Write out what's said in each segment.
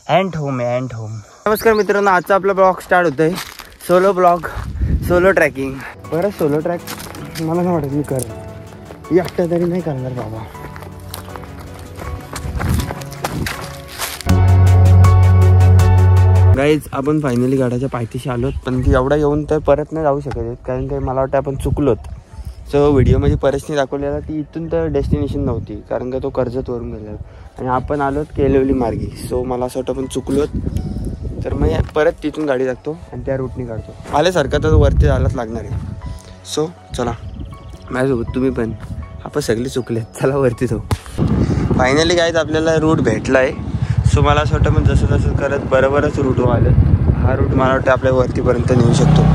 And home आहे, and home. नमस्कार मित्रांनो, आजचा आपला ब्लॉग स्टार्ट होतोय. Solo blog, solo trekking. बरं सोलो ट्रॅक मला नाही वाटत मी करेन, एकटा तरी नाही करणार बाबा. गाईज आपण फायनली गाड्याच्या पायथीशी आलोत, पण ती एवढा येऊन तर परत नाही जाऊ शकत, कारण की मला वाटतं आपण चुकलोत. सो व्हिडिओमध्ये परेशने दाखवलेला ती इथून तर डेस्टिनेशन नव्हती, कारण का तो कर्जतवरून गेलेला आणि आपण आलोत केलवली मार्गी. सो मला असं वाटतं आपण चुकलोत, तर मग परत तिथून गाडी टाकतो आणि त्या रूटने काढतो. आल्यासारखं तर वरती जायलाच लागणार आहे. सो चला माझ्यासोबत तुम्ही पण, आपण सगळे चुकले, चला वरती जाऊ. फायनली गाईज आपल्याला रूट भेटला आहे. सो मला असं वाटतं मग जसं जसं करत बरोबरच रूटवर आलं. हा रूट मला वाटतं आपल्या वरतीपर्यंत नेऊ शकतो.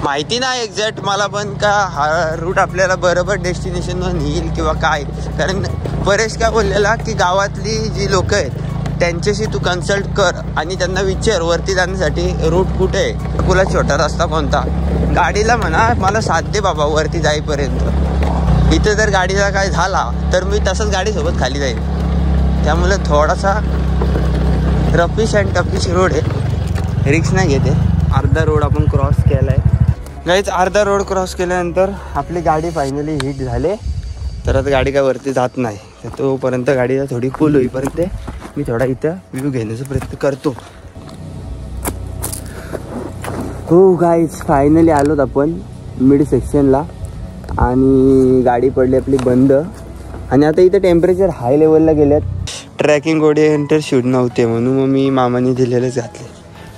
माहिती नाही एक्झॅक्ट मला पण का हा रूट आपल्याला बरोबर डेस्टिनेशनवर नेईल किंवा काय, कारण परेश काय बोललेला की गावातली जी लोक आहेत त्यांच्याशी तू कन्सल्ट कर आणि त्यांना विचार वरती जाण्यासाठी रूट कुठे आहे, तुला छोटा रस्ता कोणता. गाडीला म्हणा मला साथ दे बाबा वरती जाईपर्यंत. इथे जर गाडीला काय झाला तर मी तसंच गाडीसोबत खाली जाईल. त्यामुळे थोडासा रफिश अँड टफिश रोड आहे, रिक्स नाही घेते. अर्धा रोड आपण क्रॉस केला आहे गाईज. अर्धा रोड क्रॉस केल्यानंतर आपली गाडी फायनली हिट झाले, तर आता गाडी काय वरती जात नाही. तर तोपर्यंत गाडीला थोडी कूल होईपर्यंत मी थोडा इथं व्ह्यू घेण्याचा प्रयत्न करतो. हो गाईज फायनली आलोत आपण मिड सेक्शनला आणि गाडी पडली आपली बंद. आणि आता इथं टेम्परेचर हाय लेवलला गेल्यात. ट्रॅकिंग ओरिएंटेड शूट नव्हते म्हणून मग मी मामाने दिलेलेच घातले.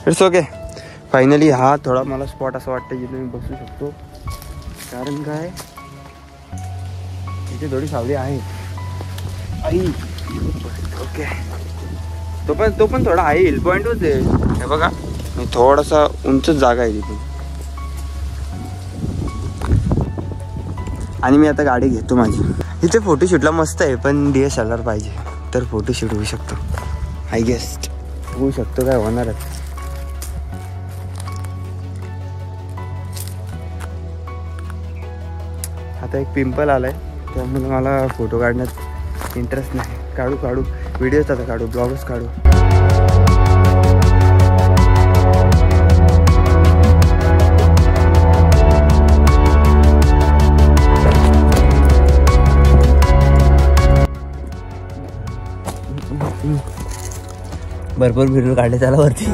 It's okay. फायनली हा थोडा मला स्पॉट असं वाटतं जिथे मी बसू शकतो, कारण काय इथे थोडी सावली आहे. आई ओके. तो पण थोडा हाय हिल पॉईंटच आहे हे बघा, थोडासा उंचच जागा आहे तिथून. आणि मी आता गाडी घेतो माझी. इथे फोटोशूटला मस्त आहे, पण DSLR पाहिजे तर फोटोशूट होऊ शकतो. आय गेस होऊ शकतो, काय होणारच. आता एक पिंपल आलाय त्यामुळे मला फोटो काढण्यात इंटरेस्ट नाही. काढू व्हिडिओज आता काढू, ब्लॉगच काढू. भरपूर व्हिडिओ काढले त्याला वरती.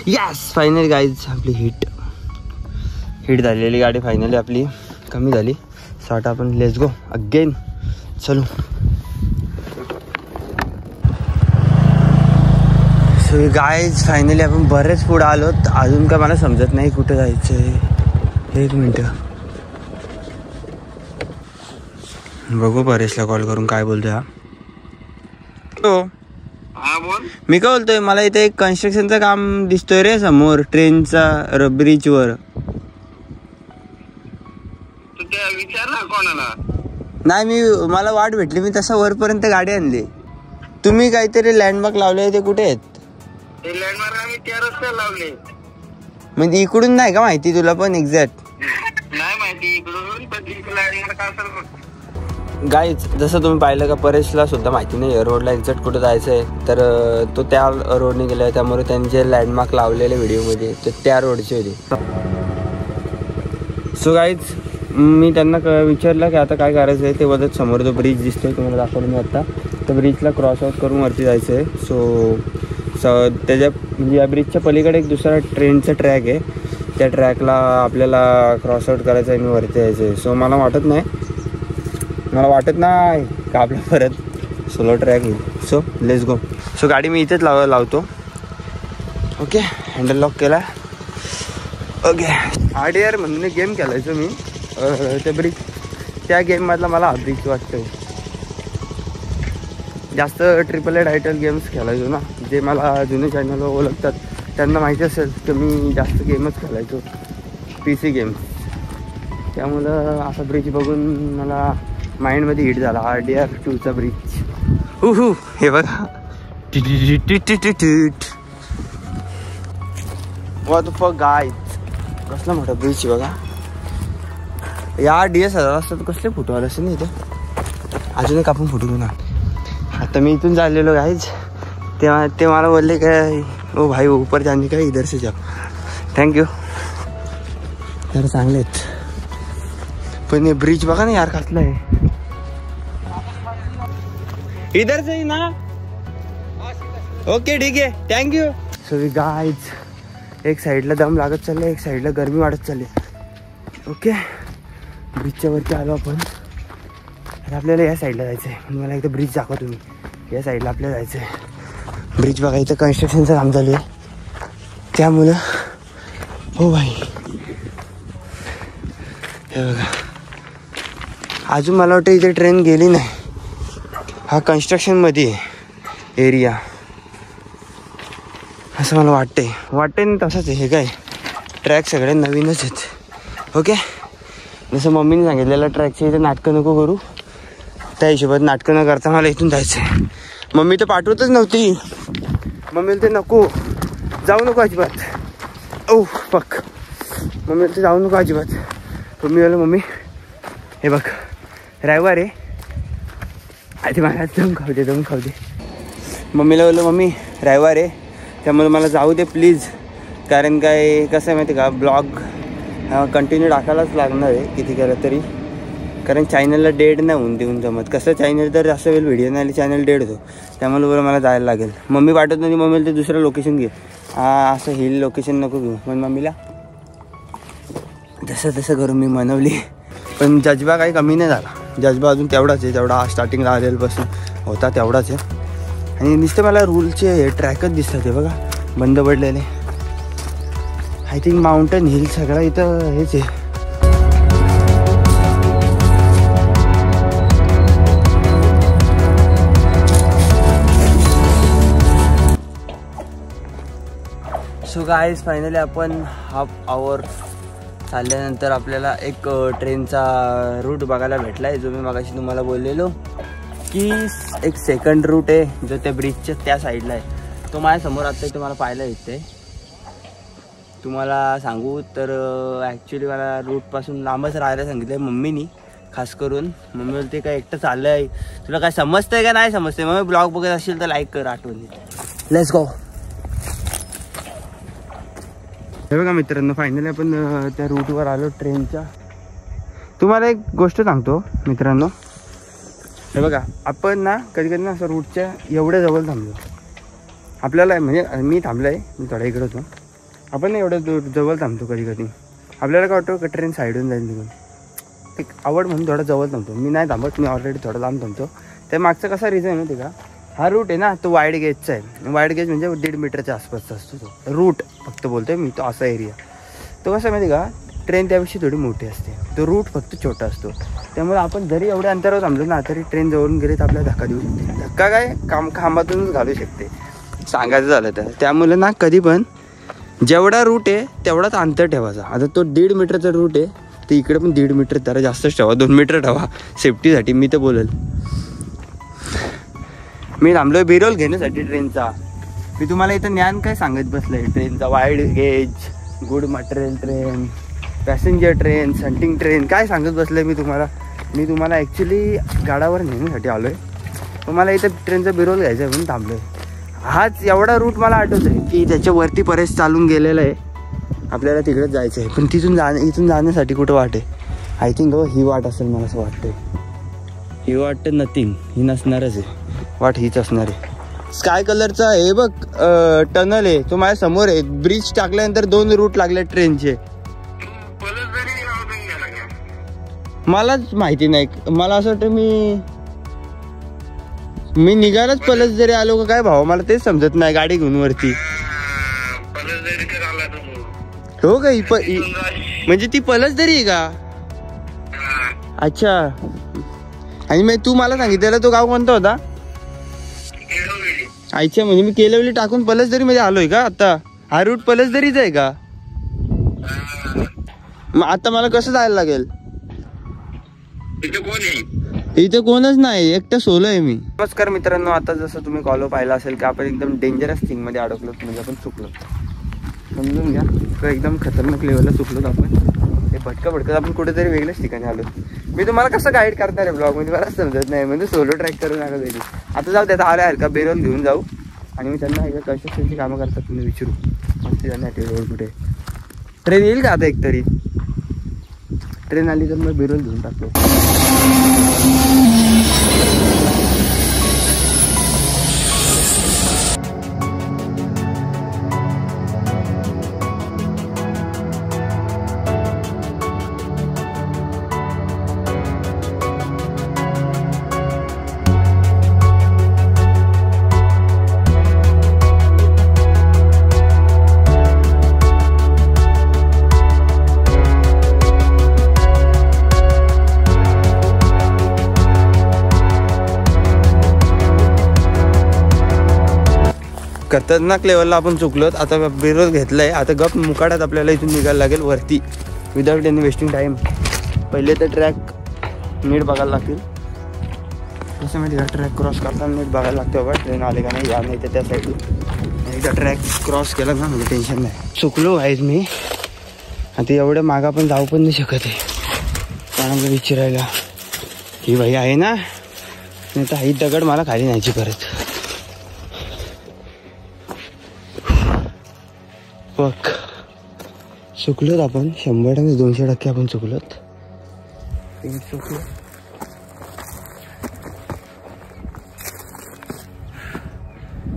यस फायनली गाईज आपली हिट झालेली गाडी फायनली आपली कमी झाली. सो आता आपण लेट्स गो अगेन. चलो. सो गाईज फायनली आपण बरेच पुढे आलोत. अजून काय मला समजत नाही कुठे जायचं आहे. एक मिनटं बघू परेशला कॉल करून काय बोलतोय हा. हो मी काय बोलतोय, मला इथे एक कन्स्ट्रक्शनचं काम दिसतोय रे समोर ट्रेनचा ब्रिजवर. विचार ना कोणाला. नाही मला वाट भेटली, मी तसा वरपर्यंत गाडी आणली. तुम्ही काहीतरी लँडमार्क लावले ते कुठे आहेत? ते लँडमार्क आम्ही त्या रस्त्याला लावले. म्हणजे इकडून नाही का माहिती तुला पण एक्झॅक्ट? नाही माहिती इकडून, पण लँडमार्क असेल. गाईज जसं तुम्ही पाहिलं का परेशला सुद्धा माहिती नाही रोडला एक्झॅक्ट कुठं जायचं आहे, तर तो त्या रोडने गेला. त्यामुळे त्यांचे लँडमार्क लावलेले व्हिडिओमध्ये तर त्या रोडचे होते. सो गाईज मी त्यांना विचारलं की आता काय करायचं आहे. ते बघत समोर जो ब्रिज दिसतोय तुम्हाला दाखवलं मी आत्ता, त्या ब्रिजला क्रॉस आउट करून वरती जायचं आहे. सो त्याच्या म्हणजे या ब्रिजच्या पलीकडे एक दुसरा ट्रेनचा ट्रॅक आहे, त्या ट्रॅकला आपल्याला क्रॉस आउट करायचं आहे आणि वरती यायचं आहे. सो मला वाटत नाही का आपल्या परत सोलो ट्रॅक होईल. So let's go. सो गाडी मी इथेच लावतो. ओके हँडल लॉक केला. ओके RDR म्हणून एक गेम खेळायचो मी, त्या ब्रिज त्या गेममधला मला हा ब्रिज वाटतं. जास्त AAA टायटल गेम्स खेळायचो ना, जे मला जुने चॅनलवर ओळखतात त्यांना माहिती असेल तर मी जास्त गेमच खेळायचो, PC गेम्स. त्यामुळं असा ब्रिज बघून मला माइंडमध्ये हिट झाला RDR 2चा ब्रिज. हे बघा व्हॉट द फक गाईज, कसला मोठा ब्रिज बघा. या DS1000 असतात कसले फोटो आले असेल ना इथे. अजून एक आपण फोटो घेऊ ना. आता मी इथून चाललेलो गाईज, तेव्हा ते मला बोलले काय ओ भाई ऊपर जाने का इधर से जाओ. थँक्यू. तर चांगले आहेत. पण हे ब्रिज बघा ना यार कसलं आहे. इधर से ना. ओके ठीक आहे थँक्यू. सो गाईज एक साईडला दम लागत चालले, एक साईडला गरमी वाढत चालली. ओके ब्रिजच्या वरती आलो आपण. आणि आपल्याला या साईडला जायचं आहे. मला एकदा ब्रिज दाखवा तुम्ही. या साईडला आपल्याला जायचं आहे. ब्रिज बघा इथं कन्स्ट्रक्शनचं काम चालू आहे त्यामुळं. हो भाई हे बघा अजून मला वाटतं इथे ट्रेन गेली नाही. हा कन्स्ट्रक्शनमध्ये आहे एरिया असं मला वाटतंय ना. तसंच आहे. हे काय ट्रॅक सगळे नवीनच आहेत. ओके जसं मम्मीने सांगितलेलं ट्रॅकचे इथे नाटकं नको करू, त्या हिशोबात नाटकं न करता मला इथून जायचं आहे. मम्मी तर पाठवतच नव्हती. मम्मीला ते नको जाऊ नको अजिबात. ओ पक मम्मीला ते जाऊ नको अजिबात. मम्मी बोललो मम्मी हे बघ रविवार आहे आधी मला दम खाऊ दे. मम्मीला बोललो मम्मी रविवार आहे त्यामुळे मला जाऊ दे प्लीज. कारण काय कसं आहे माहिती का ब्लॉग कंटिन्यू टाकायलाच लागणार आहे किती केलं तरी. कारण चॅनलला डेड नाही होऊन देऊन जमत. कसं चॅनल तर जास्त वेळ व्हिडिओ नाही आली चॅनल डेड होतो. त्यामुळे बरं मला जायला लागेल. मम्मी पाठवत नाही. मम्मीला ते दुसरं लोकेशन घे. असं हिल लोकेशन नको घेऊ. पण मम्मीला तसं करून मी मनवली. पण जज्बा काही कमी नाही झाला. जज्बा अजून तेवढाच आहे जेवढा स्टार्टिंगला आलेलपासून होता तेवढाच आहे. आणि नुसतं मला रूलचे हे ट्रॅकच दिसतात ते बघा बंद पडलेले. आय थिंक माउंटन हिल सगळं इथं हेच आहे. सो गाईज फायनली आपण हाफ आवर चालल्यानंतर आपल्याला एक ट्रेनचा रूट बघायला भेटला आहे. जो मी मगाशी तुम्हाला बोललेलो की एक सेकंड रूट आहे जो त्या ब्रिजच्या त्या साईडला आहे. तो माझ्यासमोर आता इथे मला पाहायला येते. तुम्हाला सांगू तर ॲक्च्युली मला रूटपासून लांबच राहायला सांगितलं आहे मम्मीनी. खास करून मम्मी बोलते काय एकटं चाललं आहे तुला काय समजतंय का नाही समजतंय. मग ब्लॉग बघत असेल तर लाईक कर आठवणी. Let's go. हे बघा मित्रांनो फायनली आपण त्या रूटवर आलो ट्रेनच्या. तुम्हाला एक गोष्ट सांगतो मित्रांनो. हे बघा आपण ना कधी कधी ना असं रूटच्या एवढ्या जवळ थांबलो. आपल्याला म्हणजे मी थांबलो आहे मी थोडा इकडे होतो. आपण एवढ्या जवळ थांबतो कधी कधी. आपल्याला काय वाटतं का ट्रेन साईडून जाईल निघून. एक आवड म्हणून थोडा जवळ थांबतो. मी नाही थांबत. मी ऑलरेडी थोडा लांब थांबतो. त्या मागचा कसा रिझन आहे ते का हा रूट आहे ना तो वाईड गेजचा आहे. वाईड गेज म्हणजे 1.5 मीटरच्या आसपासचा असतो तो रूट. फक्त बोलतोय मी तो असा एरिया. तो कसा माहिती का ट्रेन त्यापेक्षा थोडी मोठी असते. तो रूट फक्त छोटा असतो. त्यामुळे आपण जरी एवढ्या अंतरावर थांबलो ना तरी ट्रेन जवळून गेले तर आपल्याला धक्का देऊ शकते. धक्का काय खांबातूनच घालू शकते सांगायचं झालं तर. त्यामुळे ना कधी पण जेवढा रूट आहे तेवढाच अंतर ठेवायचा. आता तो 1.5 मीटरचा रूट आहे तर इकडे पण 1.5 मीटर जरा जास्तच ठेवा. 2 मीटर ठेवा सेफ्टीसाठी. मी तर बोलेल. मी थांबलोय बिरोल घेण्यासाठी ट्रेनचा. मी तुम्हाला इथं ज्ञान काय सांगत बसलंय ट्रेनचा. Wide gauge good material train passenger train hunting train काय सांगत बसलं मी तुम्हाला ॲक्च्युली गाडावर नेण्यासाठी आलो आहे. पण मला इथं ट्रेनचा बिरोल घ्यायचा आहे म्हणून थांबलो आहे. हाच एवढा रूट मला आठवत आहे की त्याच्यावरती परत चालून गेलेलं आहे. आपल्याला तिकडेच जायचं आहे. पण इथून जाण्यासाठी कुठं वाट आहे. आय थिंक ही वाट असेल मला असं वाटतं. ही वाट नथिंग ही नसणारच आहे. वाट हीच असणार आहे. स्काय कलरचा हे बघ टनल आहे तो माझ्या समोर आहे. ब्रिज टाकल्यानंतर 2 रूट लागले ट्रेनचे. मलाच माहिती नाही. मला असं वाटतं मी निघायलाच पलस जरी आलो का काय भाऊ मला तेच समजत नाही. गाडी घेऊन वरती हो का म्हणजे ती पलस जरी आहे का. अच्छा आणि मग तू मला सांगितलेलं तो गाव कोणता होता. अच्छा म्हणजे मी केलवली टाकून पलसदरी मध्ये आलोय का आता. हा रूट पलसदरीच आहे का. मग आता मला कसं जायला लागेल. इथे कोणच नाही एकटं सोलो आहे मी. नमस्कार मित्रांनो. आता जसं तुम्ही कॉलो पाहिला असेल की आपण एकदम डेंजरस थिंग मध्ये अडकलो. म्हणजे आपण चुकलो समजून घ्या. एकदम खतरनाक लेवलला चुकलो आपण. हे भटकत आपण कुठेतरी वेगळ्याच ठिकाणी आलो. मी तुम्हाला कसं गाईड करणार आहे ब्लॉगमध्ये मला समजत नाही. म्हणजे सोलो ट्रॅक करू नका वेगळी. आता जाऊ त्यात आला का बेरोल घेऊन जाऊ आणि मी त्यांना एकदा कन्स्ट्रक्शनची कामं करतात तुम्ही विचारू मग ते जाण्यासाठी रोड कुठे. ट्रेन येईल का आता एकतरी? ट्रेन आली तर मग बेरोल घेऊन टाकतो. खतरनाक लेवलला आपण चुकलोत. आता बेरोल घेतलं आहे. आता गप मुकाड्यात आपल्याला इथून निघायला लागेल वरती विदाऊट एनी वेस्टिंग टाईम. पहिले तर ट्रॅक नीट बघायला लागतील. कसं माहिती का ट्रॅक क्रॉस करताना नीट बघायला लागतं बाबा ट्रेन आले का नाही. या नाही तर त्या साईडला एकदा ट्रॅक क्रॉस केला ना म्हणजे टेन्शन नाही. चुकलो आहेच मी. आता एवढं मागा पण जाऊ पण नाही शकत आहे. चांगलं विचारायला ही भाई आहे ना नाही तर ही दगड मला खाली न्यायची परत. बघ चुकलोत आपण 100-200% आपण चुकलोत. चुकलो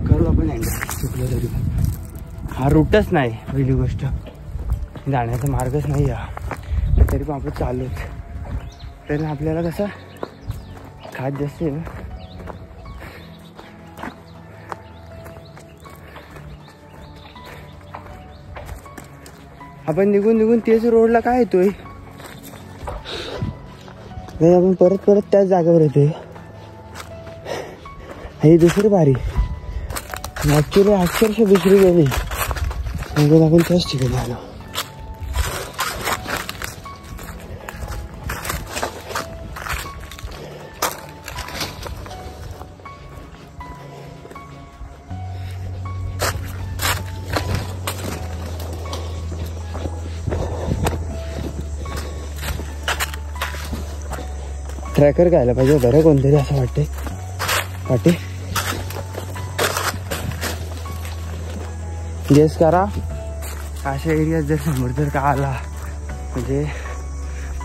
करू आपण चुकलो तरी हा रूटच नाही. पहिली गोष्ट जाण्याचा मार्गच नाही हा. तरी पण आपण चालूच. तर आपल्याला कसं खात जास्त आहे ना. आपण निघून तेच रोडला काय येतोय. आपण परत त्याच जागेवर येतोय. ही दुसरी बारी ॲक्च्युली अक्षरशः दुसरी गेली म्हणून आपण त्याच ठिकाणी आलो. ट्रॅकर घ्यायला पाहिजे बरं कोणतरी असं वाटते. गेस करा अशा एरियात जर समोर जर का आला म्हणजे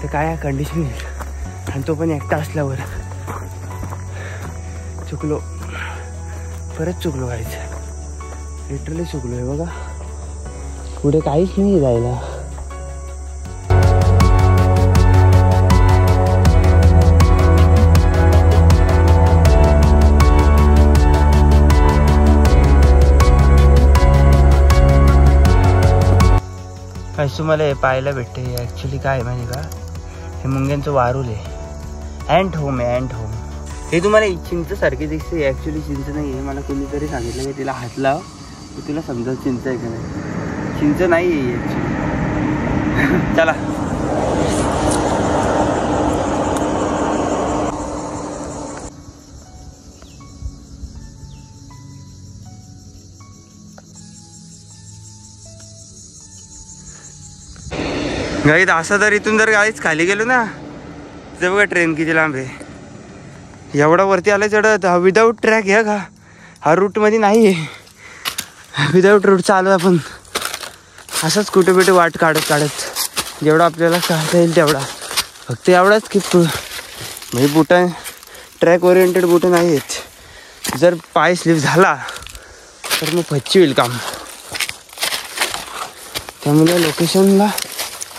ते काय कंडिशन येईल. आणि तो पण एकटा असल्यावर चुकलो. परत चुकलो व्हायचं. लिटरली चुकलो आहे बघा. पुढे काहीच नाही जायला. काय तुम्हाला हे पाहायला भेटते. ॲक्च्युली काय माहिती का हे मुंग्यांचं वारूल आहे. अँट होम आहे. अँट होम हे तुम्हाला चिंचसारखी दिसते. ॲक्च्युली चिंच नाही आहे. मला कोणीतरी सांगितलं की तिला हात लाव तर तुला समजा चिंच आहे का नाही. चिंच नाही आहे ॲक्च्युली. चला गाईत असं तर इथून जर गाईच खाली गेलो ना तर बघा ट्रेन किती लांब आहे. एवढा वरती आला चढत. हा विदाऊट ट्रॅक आहे का. हा रूटमध्ये नाही आहे. विदाऊट रूट चालू आपण असंच कुठे वाट काढत जेवढा आपल्याला काढता येईल तेवढा. फक्त एवढाच की म्हणजे बुटं ट्रॅक ओरिएंटेड बुटं नाही आहेत. जर पाय स्लिप झाला तर मग फच्ची होईल काम. त्यामुळे लोकेशनला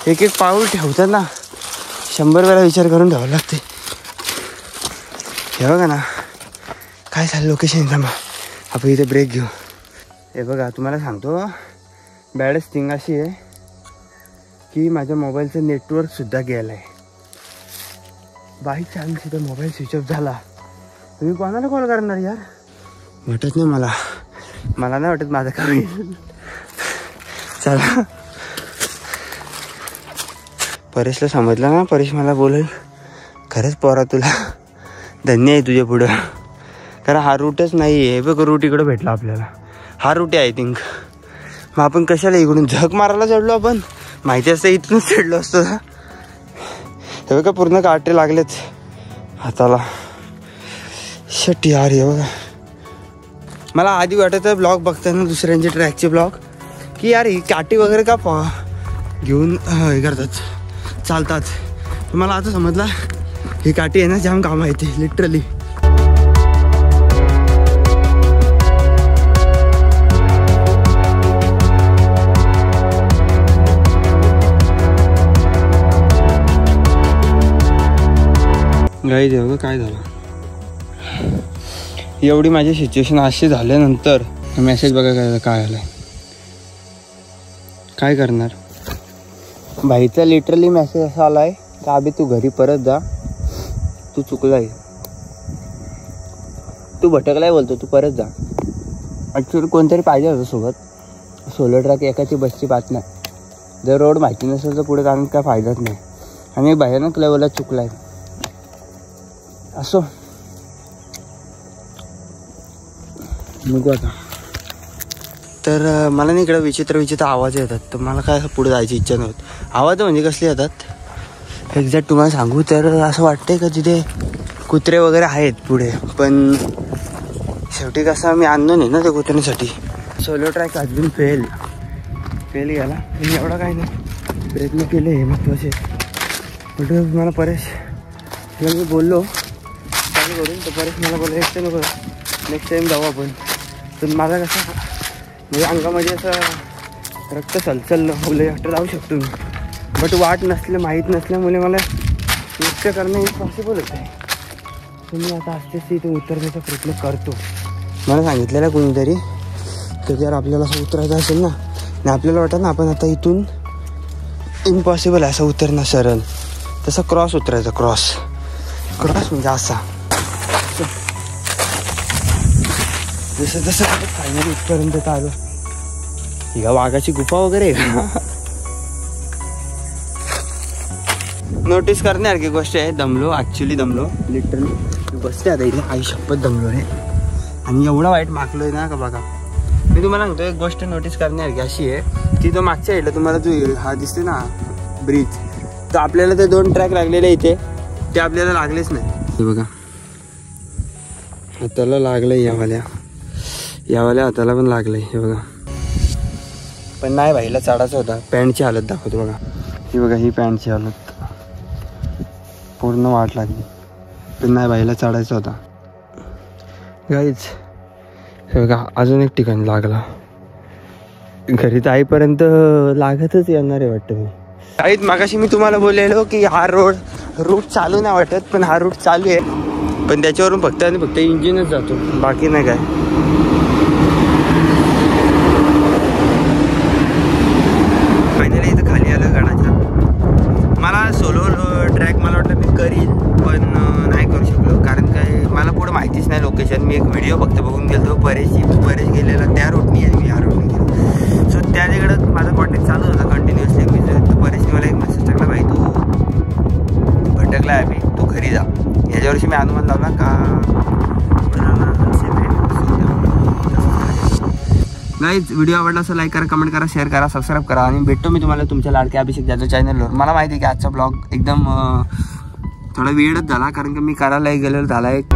एक पाऊल ठेवताना 100 वेळा विचार करून ठेवावं लागते. हे बघा ना काय झालं लोकेशन. थांबा आपण इथे ब्रेक घेऊ. हे बघा तुम्हाला सांगतो बॅडस्ट थिंग अशी आहे की माझ्या मोबाईलचं नेटवर्कसुद्धा गेलं आहे. बाय चान्स इथं मोबाईल स्विच ऑफ झाला तुम्ही कोणाला कॉल करणार यार. वाटत नाही मला नाही वाटत माझं काम येईल. चला परेशला समजलं ना. परेश मला बोलेल खरंच पोरा तुला धन्य आहे तुझ्या पुढं. कारण हा रूटच नाही आहे. बघ रूट इकडं भेटला आपल्याला. हा रूट आहे आय थिंक. मग आपण कशाला इकडून झक मारायला चढलो आपण. माहिती असतं इथूनच चढलो असतो ना. हे बघा पूर्ण काटे लागलेत हाताला. शट यार. हे बघा मला आधी वाटायचं ब्लॉग बघताना दुसऱ्यांचे ट्रॅकचे ब्लॉग की यार ही काठी वगैरे का घेऊन हे करतात चालतात. मला आता समजला ही काठी आहे ना जाम काम आहे ते लिटरली. गाईज बघा काय झालं. एवढी माझी सिच्युएशन अशी झाल्यानंतर मेसेज बघा काय आलाय. काय करणार. भाईचा लिटरली मेसेज असा आलाय का अभि तू घरी परत जा, तू चुकलाय, तू भटकलाय बोलतो, तू परत जा. ॲक्च्युली कोणतरी पाहिजे होतं सोबत. सोलो ट्रॅक एकाची बसची बात नाही. जर रोड माहिती नसेल तर पुढे जाण्यात काय फायदाच नाही. आणि भयानक लेवलला चुकलाय. असो बघू आता. तर मला नाही इकडं विचित्र आवाज येतात तर मला काय पुढे जायची इच्छा नव्हती. आवाज म्हणजे कसले येतात एक्झॅक्ट तुम्हाला सांगू तर असं वाटतंय का तिथे कुत्रे वगैरे आहेत पुढे. पण शेवटी कसं मी आणलो नाही ना त्या कुत्र्यांसाठी. सोलो ट्रॅक अजून फेल गेला. पण एवढा काय नाही प्रयत्न केले हे महत्त्वाचे. पण मला परेश मी बोललो चालू करून तर परेश मला बोलला नेक्स्ट टाईम जाऊ आपण. पण माझा कसं म्हणजे अंगामध्ये असं रक्त सलचल बोलले वाटतं जाऊ शकतो मी. बट वाट माहीत नसल्यामुळे मला नृत्य करणं इम्पॉसिबल होतं आहे. तर मी आता आस्ते आस्ते इथे उतरण्याचा प्रयत्न करतो. मला सांगितलेलं कोणीतरी तर जर आपल्याला असं उतरायचं असेल ना आणि आपल्याला वाटतं ना आपण आता इथून इम्पॉसिबल आहे असं उतरणं सरळ, तसं क्रॉस उतरायचं. क्रॉस म्हणजे असा जसं जसं फायनली इथपर्यंत आलो. ही का वाघाची गुफा वगैरे आहे का. नोटीस करण्यासारखी गोष्ट आहे. दमलो ॲक्च्युली लिटरली बसते आता इथे. आई शपथ दमलो आहे आणि एवढा वाईट मागलो आहे ना का बघा. मी तुम्हाला सांगतो एक गोष्ट नोटीस करण्यासारखी अशी आहे की तो मागच्या साईडला तुम्हाला जो हा दिसते ना ब्रिज, तर आपल्याला ते 2 ट्रॅक लागलेले इथे ते आपल्याला लागलेच नाही. हे बघा हाताला लागलंय यावाल्या हाताला पण लागलंय. हे बघा पण नाही भाईला चढायचा होता. पॅन्टची हालत दाखवतो बघा. ही बघा ही पॅन्टची हालत पूर्ण वाट लागली. पण नाही भाईला चढायचा होता. गाईज हे बघा अजून एक ठिकाणी लागला. घरी जाईपर्यंत लागतच येणार आहे वाटतं. मी गाईज मागाशी मी तुम्हाला बोललेलो की हा रूट चालू नाही वाटत पण हा रूट चालू आहे. पण त्याच्यावरून फक्त आणि फक्त इंजिनच जातो बाकी नाही काय. फायनली इथं खाली आलं गडाच्या. मला सोलो ट्रॅक मला वाटतं मी करील पण नाही करू शकलो कारण काय मला पुढं माहितीच नाही लोकेशन. मी एक व्हिडिओ फक्त बघून गेलो परेश गेलेला त्या रूटनी आणि मी ह्या रूटनी गेलो. सो त्याच्याकडं माझा कॉन्टॅक्ट चालू होता कंटिन्युअसली. मी परेशने मला एक मेसेज टाकला भाई तू भटकला आहे मी तू घरी जा. याच्यावर्षी मी अनुमान लावला का गाईज व्हिडिओ आवडला असं लाईक करा, कमेंट करा, शेअर करा, सबस्क्राईब करा आणि भेटतो मी तुम्हाला तुमच्या लाडक्या अभिषेक जाधव चॅनलवर. मला माहिती आहे की आजचा ब्लॉग एकदम थोडा वेळच झाला कारण की मी करायला गेलेलो झाला एक